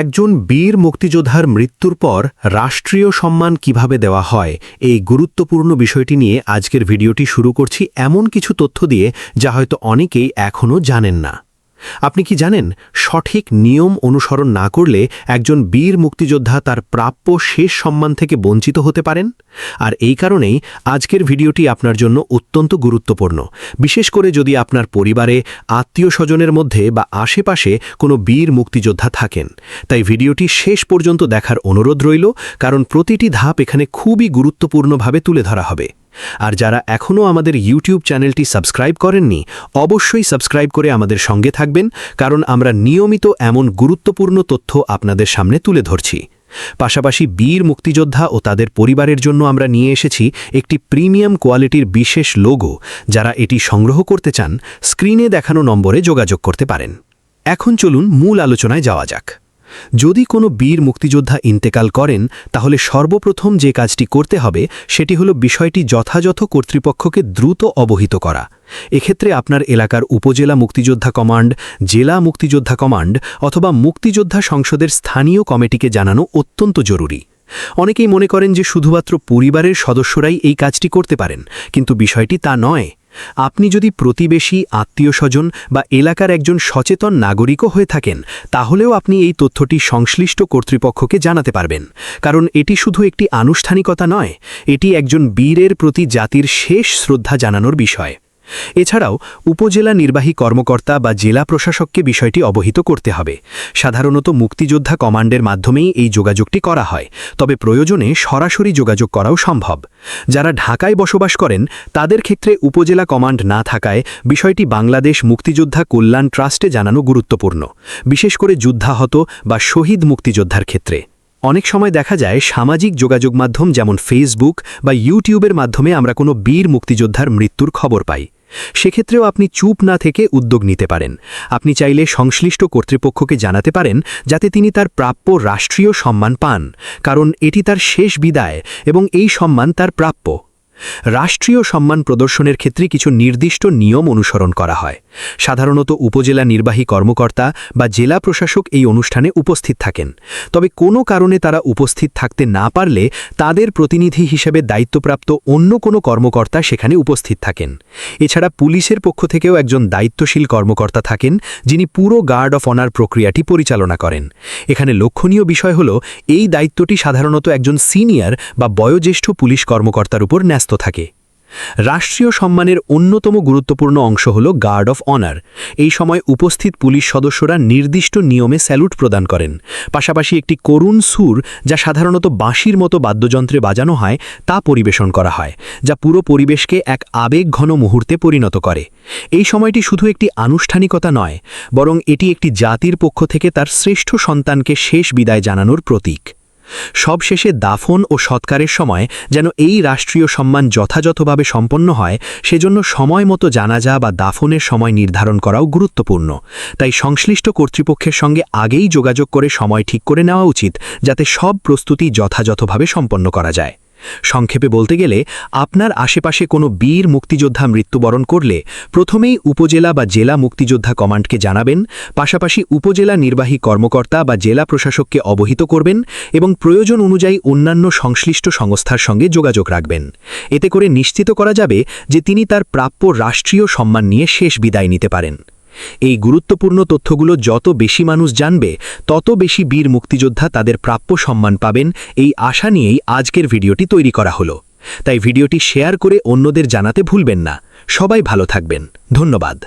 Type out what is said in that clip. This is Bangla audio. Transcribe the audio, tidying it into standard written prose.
একজন বীর মুক্তিযোদ্ধার মৃত্যুর পর রাষ্ট্রীয় সম্মান কিভাবে দেওয়া হয় এই গুরুত্বপূর্ণ বিষয়টি নিয়ে আজকের ভিডিওটি শুরু করছি এমন কিছু তথ্য দিয়ে যা হয়তো অনেকেই এখনও জানেন না। আপনি কি জানেন সঠিক নিয়ম অনুসরণ না করলে একজন বীর মুক্তিযোদ্ধা তার প্রাপ্য শেষ সম্মান থেকে বঞ্চিত হতে পারেন? আর এই কারণেই আজকের ভিডিওটি আপনার জন্য অত্যন্ত গুরুত্বপূর্ণ, বিশেষ করে যদি আপনার পরিবারে আত্মীয় স্বজনের মধ্যে বা আশেপাশে কোনো বীর মুক্তিযোদ্ধা থাকেন। তাই ভিডিওটি শেষ পর্যন্ত দেখার অনুরোধ রইল, কারণ প্রতিটি ধাপ এখানে খুবই গুরুত্বপূর্ণভাবে তুলে ধরা হবে। আর যারা এখনও আমাদের ইউটিউব চ্যানেলটি সাবস্ক্রাইব করেননি, অবশ্যই সাবস্ক্রাইব করে আমাদের সঙ্গে থাকবেন, কারণ আমরা নিয়মিত এমন গুরুত্বপূর্ণ তথ্য আপনাদের সামনে তুলে ধরছি। পাশাপাশি বীর মুক্তিযোদ্ধা ও তাদের পরিবারের জন্য আমরা নিয়ে এসেছি একটি প্রিমিয়াম কোয়ালিটির বিশেষ লোগো। যারা এটি সংগ্রহ করতে চান, স্ক্রিনে দেখানো নম্বরে যোগাযোগ করতে পারেন। এখন চলুন মূল আলোচনায় যাওয়া যাক। যদি কোনো বীর মুক্তিযোদ্ধা ইন্তেকাল করেন, তাহলে সর্বপ্রথম যে কাজটি করতে হবে সেটি হলো বিষয়টি যথাযথ কর্তৃপক্ষকে দ্রুত অবহিত করা। এক্ষেত্রে আপনার এলাকার উপজেলা মুক্তিযোদ্ধা কমান্ড, জেলা মুক্তিযোদ্ধা কমান্ড অথবা মুক্তিযোদ্ধা সংসদের স্থানীয় কমিটিকে জানানো অত্যন্ত জরুরি। অনেকেই মনে করেন যে শুধুমাত্র পরিবারের সদস্যরাই এই কাজটি করতে পারেন, কিন্তু বিষয়টি তা নয়। আপনি যদি প্রতিবেশী, আত্মীয় স্বজন বা এলাকার একজন সচেতন নাগরিকও হয়ে থাকেন, তাহলেও আপনি এই তথ্যটি সংশ্লিষ্ট কর্তৃপক্ষকে জানাতে পারবেন, কারণ এটি শুধু একটি আনুষ্ঠানিকতা নয়, এটি একজন বীরের প্রতি জাতির শেষ শ্রদ্ধা জানানোর বিষয়। এছাড়াও উপজেলা নির্বাহী কর্মকর্তা বা জেলা প্রশাসককে বিষয়টি অবহিত করতে হবে। সাধারণত মুক্তিযোদ্ধা কমান্ডের মাধ্যমেই এই যোগাযোগটি করা হয়, তবে প্রয়োজনে সরাসরি যোগাযোগ করাও সম্ভব। যারা ঢাকায় বসবাস করেন, তাদের ক্ষেত্রে উপজেলা কমান্ড না থাকায় বিষয়টি বাংলাদেশ মুক্তিযোদ্ধা কল্যাণ ট্রাস্টে জানানো গুরুত্বপূর্ণ, বিশেষ করে যুদ্ধাহত বা শহীদ মুক্তিযোদ্ধার ক্ষেত্রে। অনেক সময় দেখা যায় সামাজিক যোগাযোগ মাধ্যম যেমন ফেসবুক বা ইউটিউবের মাধ্যমে আমরা কোনো বীর মুক্তিযোদ্ধার মৃত্যুর খবর পাই। সেক্ষেত্রেও আপনি চুপ না থেকে উদ্যোগ নিতে পারেন। আপনি চাইলে সংশ্লিষ্ট কর্তৃপক্ষকে জানাতে পারেন, যাতে তিনি তার প্রাপ্য রাষ্ট্রীয় সম্মান পান, কারণ এটি তার শেষ বিদায় এবং এই সম্মান তার প্রাপ্য। রাষ্ট্রীয় সম্মান প্রদর্শনের ক্ষেত্রে কিছু নির্দিষ্ট নিয়ম অনুসরণ করা হয়। সাধারণত উপজেলা নির্বাহী কর্মকর্তা বা জেলা প্রশাসক এই অনুষ্ঠানে উপস্থিত থাকেন, তবে কোনো কারণে তারা উপস্থিত থাকতে না পারলে তাদের প্রতিনিধি হিসেবে দায়িত্বপ্রাপ্ত অন্য কোনো কর্মকর্তা সেখানে উপস্থিত থাকেন। এছাড়া পুলিশের পক্ষ থেকেও একজন দায়িত্বশীল কর্মকর্তা থাকেন, যিনি পুরো গার্ড অফ অনার প্রক্রিয়াটি পরিচালনা করেন। এখানে লক্ষণীয় বিষয় হল, এই দায়িত্বটি সাধারণত একজন সিনিয়র বা বয়োজ্যেষ্ঠ পুলিশ কর্মকর্তার উপর ন্যস্ত থাকে। রাষ্ট্রীয় সম্মানের অন্যতম গুরুত্বপূর্ণ অংশ হল গার্ড অফ অনার। এই সময় উপস্থিত পুলিশ সদস্যরা নির্দিষ্ট নিয়মে স্যালুট প্রদান করেন। পাশাপাশি একটি করুণ সুর, যা সাধারণত বাঁশির মতো বাদ্যযন্ত্রে বাজানো হয়, তা পরিবেশন করা হয়, যা পুরো পরিবেশকে এক আবেগঘন মুহূর্তে পরিণত করে। এই সময়টি শুধু একটি আনুষ্ঠানিকতা নয়, বরং এটি একটি জাতির পক্ষ থেকে তার শ্রেষ্ঠ সন্তানকে শেষ বিদায় জানানোর প্রতীক। সবশেষে দাফন ও সৎকারের সময় যেন এই রাষ্ট্রীয় সম্মান যথাযথভাবে সম্পন্ন হয়, সেজন্য সময় মতো জানাজা বা দাফনের সময় নির্ধারণ করাও গুরুত্বপূর্ণ। তাই সংশ্লিষ্ট কর্তৃপক্ষের সঙ্গে আগেই যোগাযোগ করে সময় ঠিক করে নেওয়া উচিত, যাতে সব প্রস্তুতি যথাযথভাবে সম্পন্ন করা যায়। সংক্ষেপে বলতে গেলে, আপনার আশেপাশে কোনো বীর মুক্তিযোদ্ধা মৃত্যুবরণ করলে প্রথমেই উপজেলা বা জেলা মুক্তিযোদ্ধা কমান্ডকে জানাবেন, পাশাপাশি উপজেলা নির্বাহী কর্মকর্তা বা জেলা প্রশাসককে অবহিত করবেন এবং প্রয়োজন অনুযায়ী অন্যান্য সংশ্লিষ্ট সংস্থার সঙ্গে যোগাযোগ রাখবেন। এতে করে নিশ্চিত করা যাবে যে তিনি তার প্রাপ্য রাষ্ট্রীয় সম্মান নিয়ে শেষ বিদায় নিতে পারেন। এই গুরুত্বপূর্ণ তথ্যগুলো যত বেশি মানুষ জানবে, তত বেশি বীর মুক্তিযোদ্ধা তাদের প্রাপ্য সম্মান পাবেন, এই আশা নিয়েই আজকের ভিডিওটি তৈরি করা হলো। তাই ভিডিওটি শেয়ার করে অন্যদের জানাতে ভুলবেন না। সবাই ভালো থাকবেন। ধন্যবাদ।